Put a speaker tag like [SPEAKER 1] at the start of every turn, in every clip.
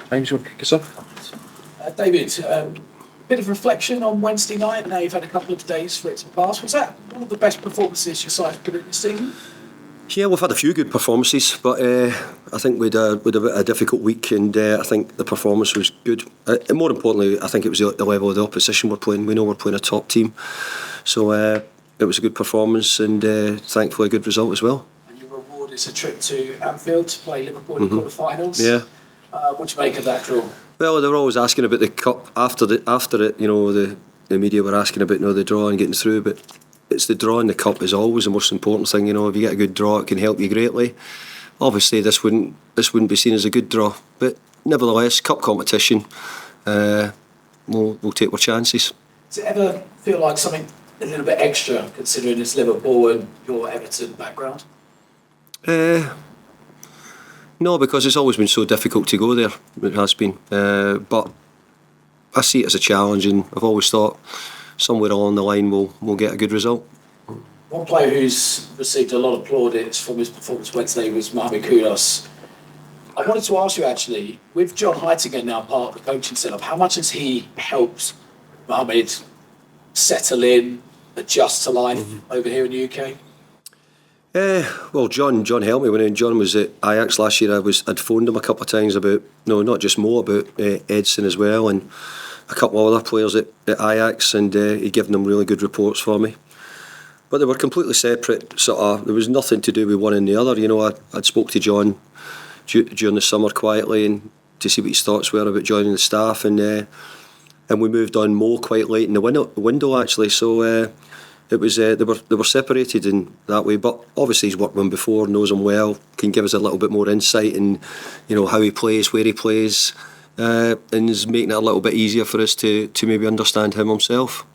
[SPEAKER 1] James, you want to kick us off?
[SPEAKER 2] David, bit of reflection on Wednesday night. Now you've had a couple of days for it to pass. Was that one of the best performances your side's put in this season?
[SPEAKER 3] Yeah, we've had a few good performances, but I think we'd a bit of a difficult week, and I think the performance was good. And more importantly, I think it was the level of the opposition we're playing. We know we're playing a top team, so it was a good performance, and thankfully a good result as well.
[SPEAKER 2] And your reward is a trip to Anfield to play Liverpool in the quarter-finals.
[SPEAKER 3] Yeah.
[SPEAKER 2] What do you make of that draw?
[SPEAKER 3] Well, they were always asking about the cup after it. You know, the media were asking about the draw and getting through, but it's the draw in the cup is always the most important thing. You know, if you get a good draw, it can help you greatly. Obviously, this wouldn't be seen as a good draw, but nevertheless, cup competition, we'll take our chances.
[SPEAKER 2] Does it ever feel like something a little bit extra, considering it's Liverpool and your Everton background?
[SPEAKER 3] No, because it's always been so difficult to go there. It has been, but I see it as a challenge, and I've always thought somewhere along the line we'll get a good result.
[SPEAKER 2] One player who's received a lot of plaudits from his performance Wednesday was Mohammad Kudus. I wanted to ask you actually, with John Heitinga now part of the coaching setup, how much has he helped Mohammad settle in, adjust to life over here in the UK?
[SPEAKER 3] Well, John helped me when John was at Ajax last year. I'd phoned him a couple of times about, not just Mo, about Edson as well, and a couple of other players at Ajax, and he'd given them really good reports for me. But they were completely separate. There was nothing to do with one and the other. You know, I'd spoke to John during the summer quietly and to see what his thoughts were about joining the staff, and we moved on Mo quite late in the window actually. So it was they were separated in that way. But obviously he's worked with him before, knows him well, can give us a little bit more insight in how he plays, where he plays. And is making it a little bit easier for us to maybe understand him himself.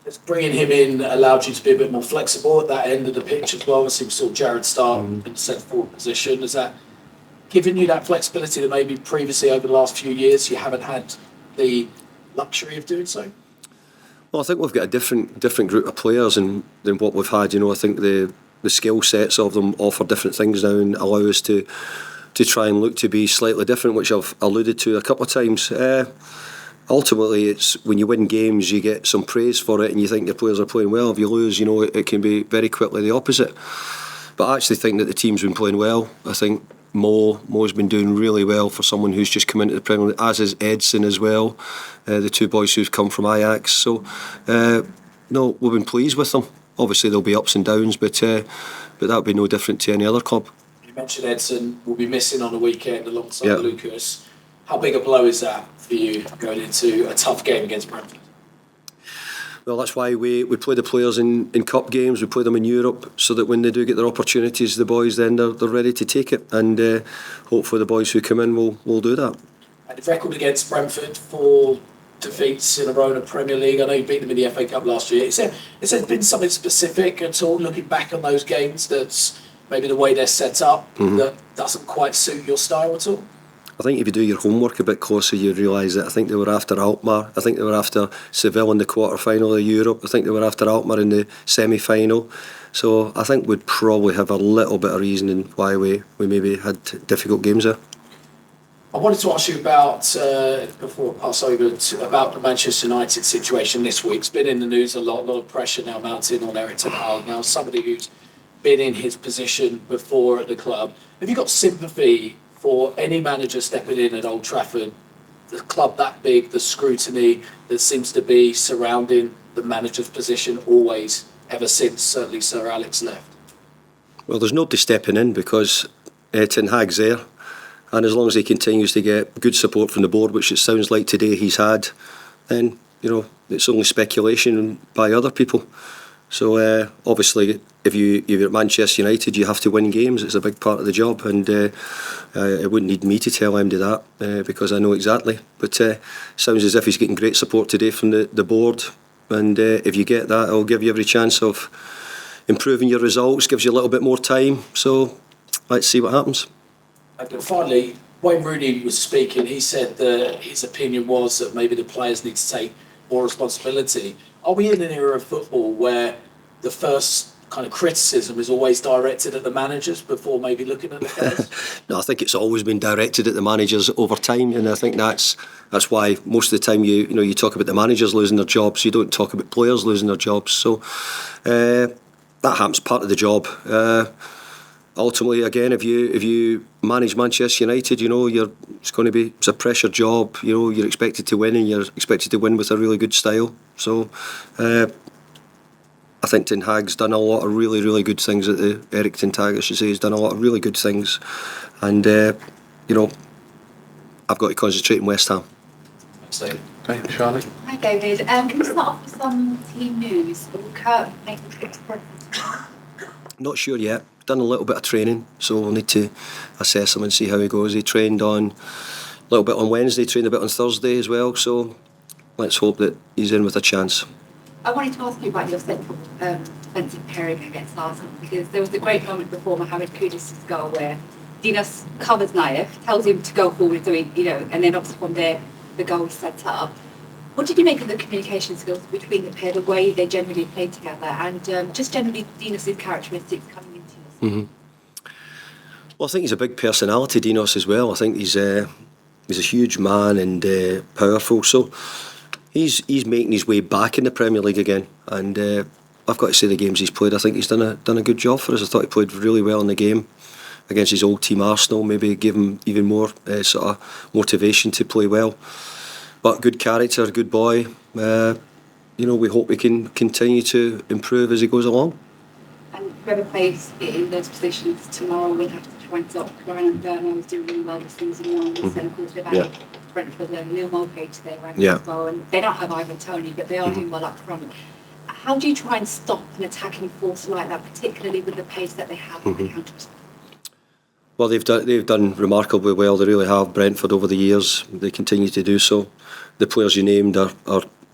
[SPEAKER 2] Has bringing him in allowed you to be a bit more flexible at that end of the pitch as well? Obviously we saw Jarrod start in the centre-forward position. Has that given you that flexibility that maybe previously over the last few years you haven't had the luxury of doing so?
[SPEAKER 3] Well, I think we've got a different group of players than what we've had. I think the skill sets of them offer different things now and allow us to try and look to be slightly different, which I've alluded to a couple of times. Ultimately, it's when you win games, you get some praise for it and you think your players are playing well. If you lose, it can be very quickly the opposite. But I actually think that the team's been playing well. I think Mo's been doing really well for someone who's just come into the Premier League, as is Edson as well, the two boys who've come from Ajax. So, no, we've been pleased with them. Obviously, there'll be ups and downs, but that'll be no different to any other club.
[SPEAKER 2] You mentioned Edson will be missing on the weekend alongside Lucas. How big a blow is that for you going into a tough game against Brentford?
[SPEAKER 3] Well, that's why we play the players in cup games, we play them in Europe, so that when they do get their opportunities, the boys then they're ready to take it, and hopefully the boys who come in will do that.
[SPEAKER 2] And the record against Brentford, 4 defeats in a row in the Premier League. I know you beat them in the FA Cup last year. Has there been something specific at all, looking back on those games, that's maybe the way they're set up that doesn't quite suit your style at all?
[SPEAKER 3] I think if you do your homework a bit closer, you realise that I think they were after Alkmaar. I think they were after Seville in the quarter-final of Europe. I think they were after Alkmaar in the semi-final. So I think we'd probably have a little bit of reasoning why we maybe had difficult games there.
[SPEAKER 2] I wanted to ask you about, before I pass over, about the Manchester United situation this week. It's been in the news a lot of pressure now mounting on Erik. Now, somebody who's been in his position before at the club. Have you got sympathy for any manager stepping in at Old Trafford, the club that big, the scrutiny that seems to be surrounding the manager's position always, ever since certainly Sir Alex left?
[SPEAKER 3] Well, there's nobody stepping in because Ten Hag's there, and as long as he continues to get good support from the board, which it sounds like today he's had, then it's only speculation by other people. So obviously, if you're at Manchester United, you have to win games. It's a big part of the job, and it wouldn't need me to tell him to that because I know exactly. But sounds as if he's getting great support today from the board, and if you get that, it'll give you every chance of improving your results. Gives you a little bit more time. So let's see what happens.
[SPEAKER 2] And finally, Wayne Rooney was speaking. He said that his opinion was that maybe the players need to take more responsibility. Are we in an era of football where the first kind of criticism is always directed at the managers before maybe looking at the players?
[SPEAKER 3] No, I think it's always been directed at the managers over time, and I think that's why most of the time you talk about the managers losing their jobs. You don't talk about players losing their jobs. So that happens, part of the job. Ultimately, again, if you manage Manchester United, it's a pressure job. You're expected to win, and you're expected to win with a really good style. So I think Ten Hag's done a lot of really, really good things at Erik Ten Hag, I should say, has done a lot of really good things. And, I've got to concentrate in West Ham.
[SPEAKER 2] So,
[SPEAKER 1] Okay, Charlie.
[SPEAKER 4] Hi David. Can you start off with some team news? Will Kurt make the trip to Brentford?
[SPEAKER 3] Not sure yet. Done a little bit of training, so we'll need to assess him and see how he goes. He trained a little bit on Wednesday, trained a bit on Thursday as well, so let's hope that he's in with a chance.
[SPEAKER 4] I wanted to ask you about your central defensive pairing against Arsenal, because there was a great moment before Mohammad Kudus' goal where Dinas covers Naif, tells him to go forward doing, and then obviously from there the goal is set up. What did you make of the communication skills between the pair, the way they generally played together, and just generally Dinas' characteristics coming into this?
[SPEAKER 3] Mm-hmm. Well, I think he's a big personality, Dinos, as well. I think he's a huge man and powerful. So he's making his way back in the Premier League again, and I've got to say the games he's played, I think he's done a good job for us. I thought he played really well in the game against his old team Arsenal. Maybe gave him even more sort of motivation to play well. But good character, good boy. We hope we can continue to improve as he goes along.
[SPEAKER 4] And whoever plays in those positions tomorrow will have to try and stop Ryan Bernal is doing really well this season. And of course they've had Brentford and Neil Mulcahy to their rank as well. And they don't have Ivan Toney, but they are doing well up front. How do you try and stop an attacking force like that, particularly with the pace that they have on the counter?
[SPEAKER 3] Well, they've done remarkably well. They really have. Brentford over the years, they continue to do so. The players you named are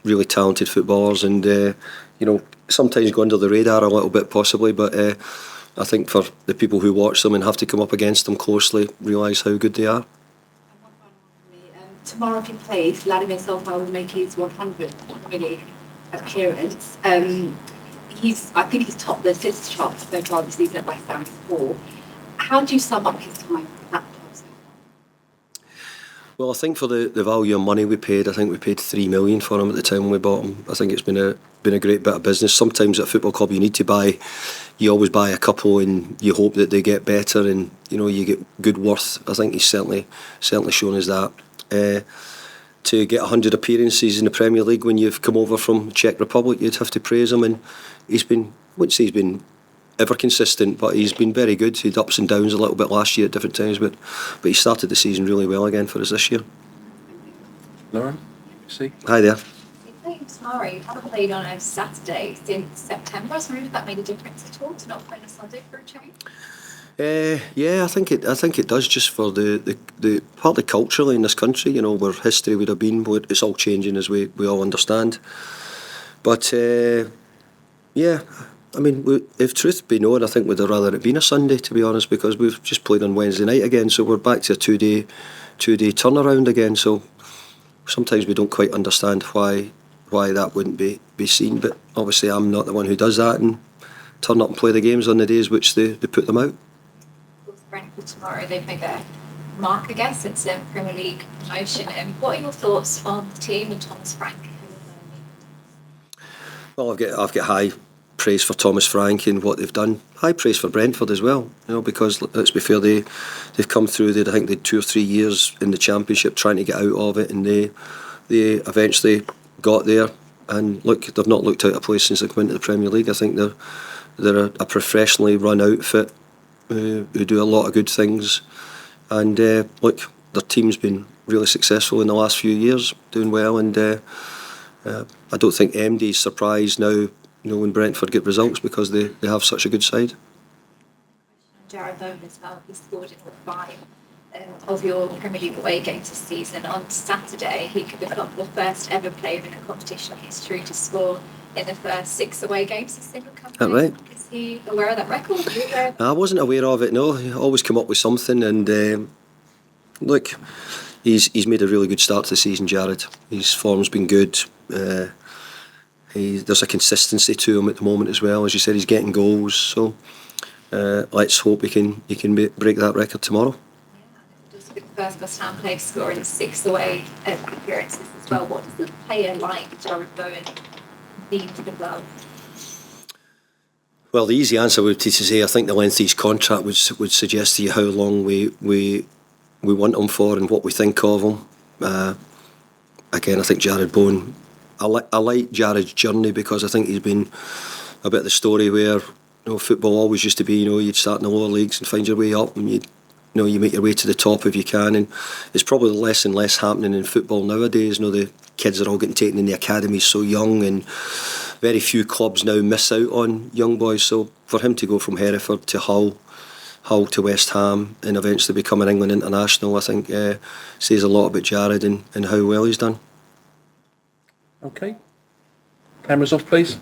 [SPEAKER 3] really talented footballers, and sometimes go under the radar a little bit possibly. But I think for the people who watch them and have to come up against them closely, realise how good they are.
[SPEAKER 4] And one final one for me. Tomorrow, if he plays, Vladimir Sofal will make his 100th really appearance. I think he's topped the assists chart so far this season at West Ham 4. How do you sum up his time at so far?
[SPEAKER 3] Well, I think for the value of money we paid, I think we paid $3 million for him at the time when we bought him. I think it's been a great bit of business. Sometimes at a football club you always buy a couple and you hope that they get better and you get good worth. I think he's certainly shown us that. To get 100 appearances in the Premier League when you've come over from Czech Republic, you'd have to praise him, and I wouldn't say he's been ever consistent, but he's been very good. He had ups and downs a little bit last year at different times, but he started the season really well again for us this year.
[SPEAKER 1] Lauren, see.
[SPEAKER 5] Hi there. Tomorrow, you haven't played on a Saturday since September. I was wondering if that made a difference at all to not play on a Sunday for a change.
[SPEAKER 3] Yeah, I think it does, just for the partly culturally in this country, where history would have been. It's all changing as we all understand. But yeah, I mean, if truth be known, I think we'd have rather it been a Sunday, to be honest, because we've just played on Wednesday night again, so we're back to a two-day turnaround again. So sometimes we don't quite understand why that wouldn't be seen. But obviously, I'm not the one who does that and turn up and play the games on the days which they put them out.
[SPEAKER 5] Brentford tomorrow, they've made their mark, I guess, since their Premier League promotion. And what are your thoughts on the team and Thomas Frank?
[SPEAKER 3] Well, I've got high praise for Thomas Frank and what they've done. High praise for Brentford as well, because let's be fair, they've come through. I think they had 2 or 3 years in the Championship trying to get out of it, and they eventually got there. And look, they've not looked out of place since they come into the Premier League. I think they're a professionally run outfit who do a lot of good things, and look, their team's been really successful in the last few years, doing well, and I don't think MD's surprised now, when Brentford get results, because they have such a good side.
[SPEAKER 5] Jarrod Bowen as well, he scored in all 5 of your Premier League away games this season. On Saturday, he could become the first ever player in a competition history to score in the first 6 away games of single campaign.
[SPEAKER 3] That right?
[SPEAKER 5] Is he aware of that record?
[SPEAKER 3] I wasn't aware of it, no. He always come up with something, and look, he's made a really good start to the season, Jarrod. His form's been good. There's a consistency to him at the moment as well. As you said, he's getting goals. So let's hope he can break that record tomorrow.
[SPEAKER 5] Just with the first West Ham player scoring 6 away appearances as well. What does a player like Jarrod Bowen need to the club?
[SPEAKER 3] Well, the easy answer would be to say I think the length of his contract would suggest to you how long we want him for and what we think of him. Again, I think Jarrod Bowen. I like Jarrod's journey because I think he's been a bit of the story where football always used to be you'd start in the lower leagues and find your way up and you make your way to the top if you can, and it's probably less and less happening in football nowadays. The kids are all getting taken in the academies so young, and very few clubs now miss out on young boys. So for him to go from Hereford to Hull to West Ham and eventually become an England international, I think says a lot about Jarrod and how well he's done.
[SPEAKER 1] Okay. Cameras off, please.